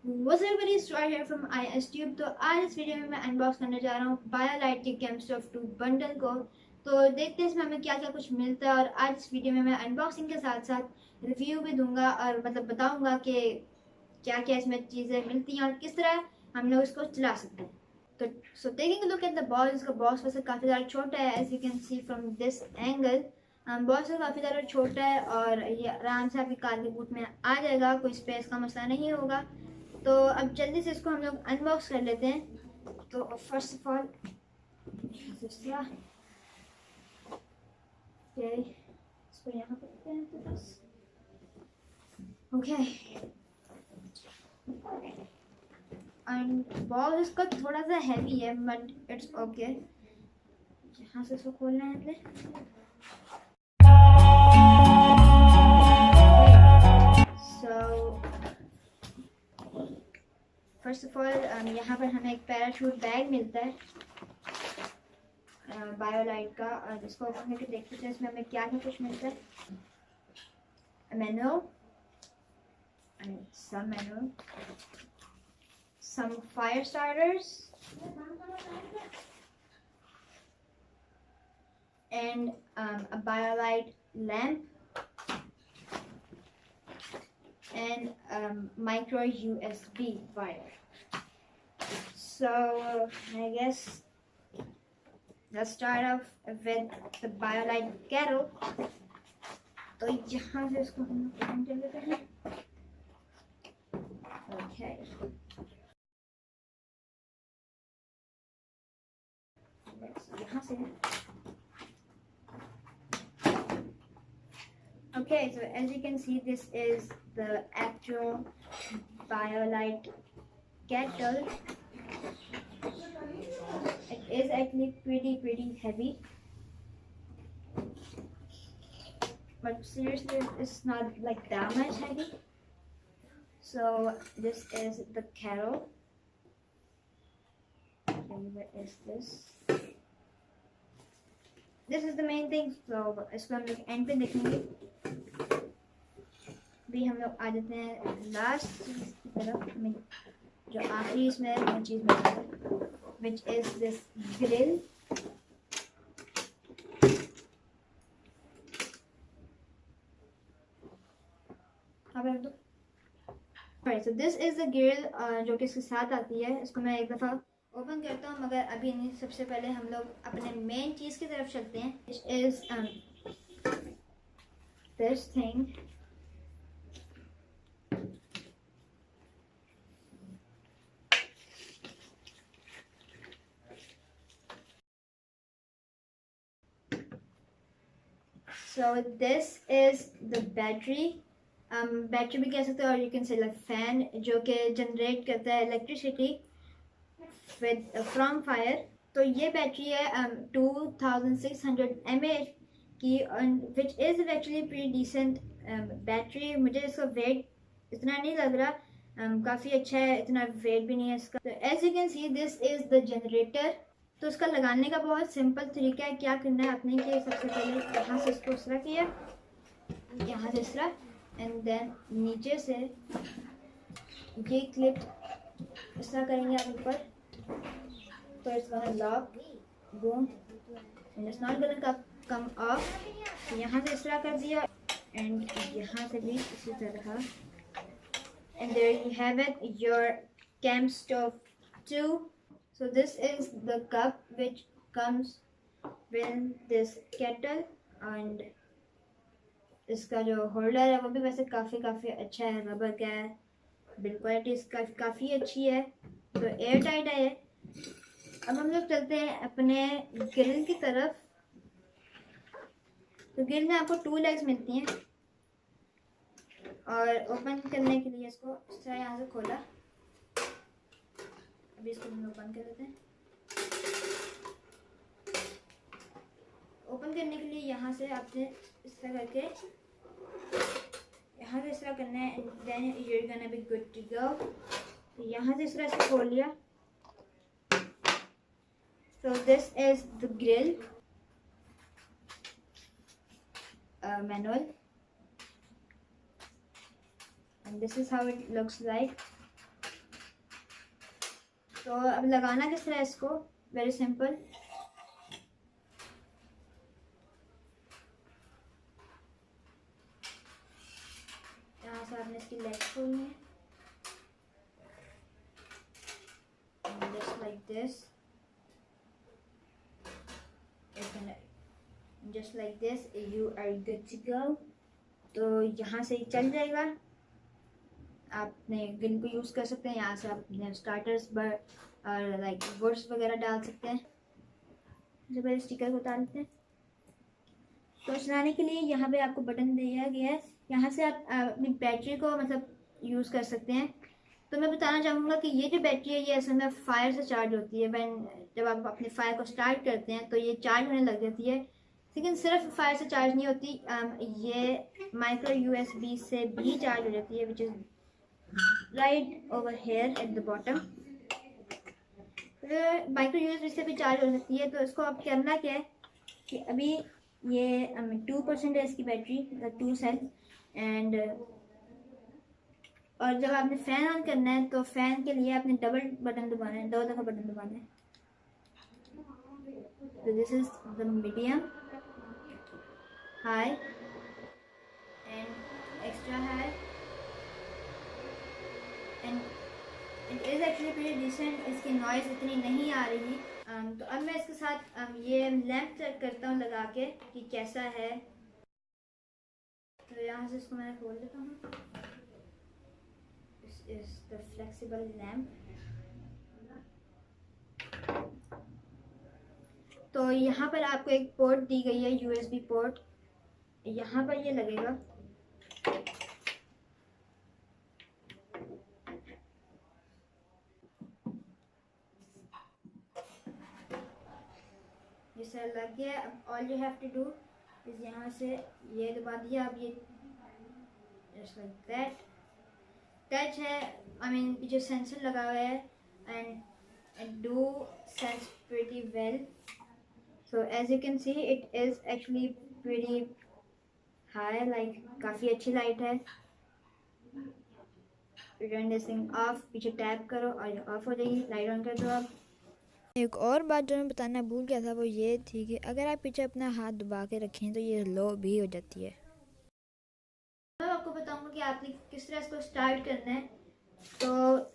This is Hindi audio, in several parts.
What's up everybody, Swag here from Istube। तो आज इस वीडियो में मैं अनबॉक्स करने जा रहा हूँ बायोलाइट के कैम्पस्टोव 2 बंडल को। तो देखते हैं इसमें हमें क्या क्या कुछ मिलता है, और आज इस वीडियो में मैं अनबॉक्सिंग के साथ साथ रिव्यू भी दूंगा और मतलब बताऊंगा कि क्या क्या इसमें चीज़ें मिलती हैं और किस तरह हम लोग इसको चला सकते हैं। तो so taking a look at the box, इसका बॉक्स वैसे काफ़ी ज़्यादा छोटा है, as you can see from this angle. Box काफ़ी ज़्यादा छोटा है और ये आराम से आपकी कार के बूट में आ जाएगा, कोई स्पेस का मसला नहीं होगा। तो अब जल्दी से इसको हम लोग अनबॉक्स कर लेते हैं। तो फर्स्ट ऑफ ऑल इसको यहाँ पर रखते हैं तो बस ओके। एंड बॉक्स इसका थोड़ा सा हैवी है बट इट्स ओके। यहाँ से इसको खोलना है हमें। फर्स्ट ऑफ ऑल यहाँ पर हमें एक पैराशूट बैग मिलता है बायोलाइट का, और इसको ओपन करके देखते हैं इसमें हमें क्या क्या कुछ मिलता है। Manual, some fire starters and a BIOLITE lamp and micro USB wire. So I guess let's start off with the BIOLITE kettle. तो यहाँ से इसको हम ओपन कर लेते हैं। Okay. यहाँ से okay, so as you can see, this is the actual BIOLITE kettle. It is actually pretty heavy, but seriously it's not like that much heavy. So this is the kettle. Where is this? This is the main thing. So इसको हम लोग एंड पे देखेंगे। भी हम लोग आ जाते हैं लास्ट चीज की तरफ, जो आखिरी इसमें वो चीज़ मिलती है, which is this grill. So this is the grill जो कि इसके साथ आती है। इसको मैं एक दफ़ा ओपन करता हूँ, मगर अभी नहीं। सबसे पहले हम लोग अपने मेन चीज़ की तरफ चलते हैं, which is this thing. So this is the battery. Battery भी कह सकते हैं, और you can say like fan, जो कि जनरेट करता है इलेक्ट्रिसिटी विद फ्रॉम फायर। तो ये बैटरी है 2600 mAh की, which is actually pretty decent battery. मुझे इसका वेट इतना नहीं लग रहा, काफ़ी अच्छा है, इतना वेट भी नहीं है इसका। तो as you can see this is the generator. तो इसका लगाने का बहुत सिंपल तरीका है। क्या करना है आपने कि सबसे पहले यहाँ से इसको इस तरह किया, यहाँ से इस तरह, एंड देन नीचे से ये क्लिप इस तरह करेंगे आप ऊपर, तो it's gonna lock, boom, and it's not gonna come of. यहाँ से इस तरह कर दिया, एंड यहाँ से भी इसी तरह, and there you have it, your camp stove 2। So this is the cup which comes with this kettle, and इसका जो होल्डर है वो भी वैसे काफ़ी अच्छा है, रबर का है, बिल्ड क्वालिटी इसका काफ़ी अच्छी है, तो एयर टाइट है। अब हम लोग चलते हैं अपने ग्रिल की तरफ। तो ग्रिल में आपको 2 लेग्स मिलती हैं, और ओपन करने के लिए इसको इस तरह यहाँ से खोला। अभी इसको हम लोग बंद कर देते हैं। ओपन करने के लिए यहाँ से आपने इस तरह करके यहाँ से इस तरह करना है, and then you are gonna be good to go. तो यहाँ से इस तरह से खोल लिया। So this is the grill manual, and this is how it looks like. तो अब लगाना किस तरह इसको, वेरी सिंपल। यहाँ से आपने इसकी लेग्स खोलनी है, just like this, just like this, you are good to go. तो यहाँ से चल जाएगा, आपने गन को यूज़ कर सकते हैं। यहाँ से आप स्टार्टर्स और लाइक वर्ड्स वगैरह डाल सकते हैं। सबसे पहले स्टिकर को उतार लेते हैं। तो चलाने के लिए यहाँ पे आपको बटन दिया गया है, यहाँ से आप अपनी बैटरी को मतलब यूज़ कर सकते हैं। तो मैं बताना चाहूँगा कि ये जो बैटरी है ये असल में फायर से चार्ज होती है। जब आप अपने फायर को स्टार्ट करते हैं तो ये चार्ज होने लग जाती है, लेकिन सिर्फ फायर से चार्ज नहीं होती, ये माइक्रो USB से भी चार्ज हो जाती है, which is right over here at the bottom. Micro USB से भी चार्ज हो सकती है। तो इसको आप करना क्या है कि अभी ये 2% है इसकी बैटरी, 2 सेल, एंड और जब आपने फ़ैन ऑन करना है तो फ़ैन के लिए आपने डबल बटन दबाना है, 2 दफ़ा बटन दबाना है। तो this is the medium, high and extra high, and it is actually pretty decent. इसकी नॉइज़ इतनी नहीं आ रही। तो अब मैं इसके साथ ये लैंप चेक करता हूँ लगा के कि कैसा है। तो यहाँ से इसको मैं खोल देता हूँ। This is the flexible lamp. तो यहाँ पर आपको एक पोर्ट दी गई है, USB पोर्ट, यहाँ पर ये लगेगा। ये सर लग गया। अब all you have to do is यहाँ से ये दबा दिया। अब ये जस्ट लाइक दैट टच है, आई मीन जो सेंसर लगा हुआ है, and do sense pretty well. So as you can see it is actually pretty high, like काफ़ी अच्छी लाइट है। टर्न दिस थिंग ऑफ, पीछे टैप करो और ऑफ हो जाएगी। लाइट ऑन कर दो आप। एक और बात जो मैं बताना भूल गया था वो ये थी कि अगर आप पीछे अपना हाथ दबा के रखें तो ये लो भी हो जाती है। मैं आपको बताऊंगा कि आपने किस तरह इसको स्टार्ट करना है। तो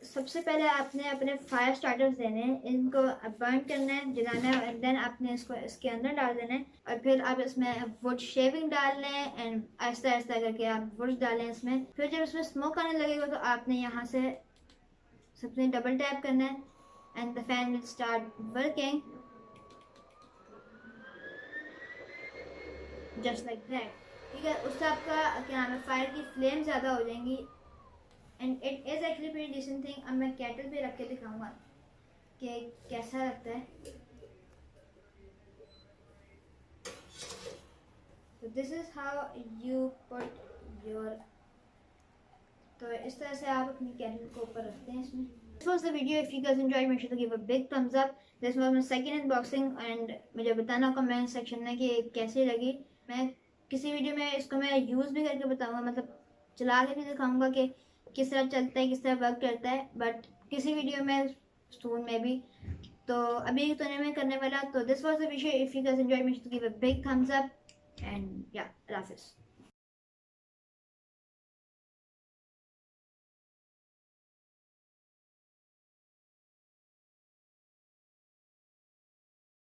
सबसे पहले आपने अपने फायर स्टार्टर्स देने हैं, इनको बर्न करना है, जलाना है, एंड देन आपने इसको इसके अंदर डाल देना है। और फिर आप इसमें वुड शेविंग डाल लें एंड ऐसा ऐसा करके आप वुड डालें इसमें। फिर जब इसमें स्मोक आने लगेगा तो आपने यहाँ से सबसे डबल टैप करना है and the fan will start working just like that. ठीक है, उससे आपका क्या नाम है, फायर की फ्लेम ज़्यादा हो जाएंगी, and it is actually pretty decent thing. अब मैं केटल पे रख के दिखाऊंगा कि कैसा लगता है। तो this is how you put your, तो इस तरह से आप अपनी केटल को ऊपर रखते हैं इसमें। This was the video. If you guys enjoyed, make sure to give a big thumbs up. This was my second unboxing and मुझे बताना कमेंट सेक्शन में कि कैसी लगी। मैं किसी वीडियो में इसको मैं यूज़ भी करके बताऊंगा, मतलब चला के भी दिखाऊंगा कि किस तरह चलता है, किस तरह वर्क करता है, बट किसी वीडियो में सून में भी। तो अभी तो नहीं मैं करने वाला। तो this was the video. If you guys enjoyed, make sure to give a big thumbs up and या, अल्लाह हाफिज़।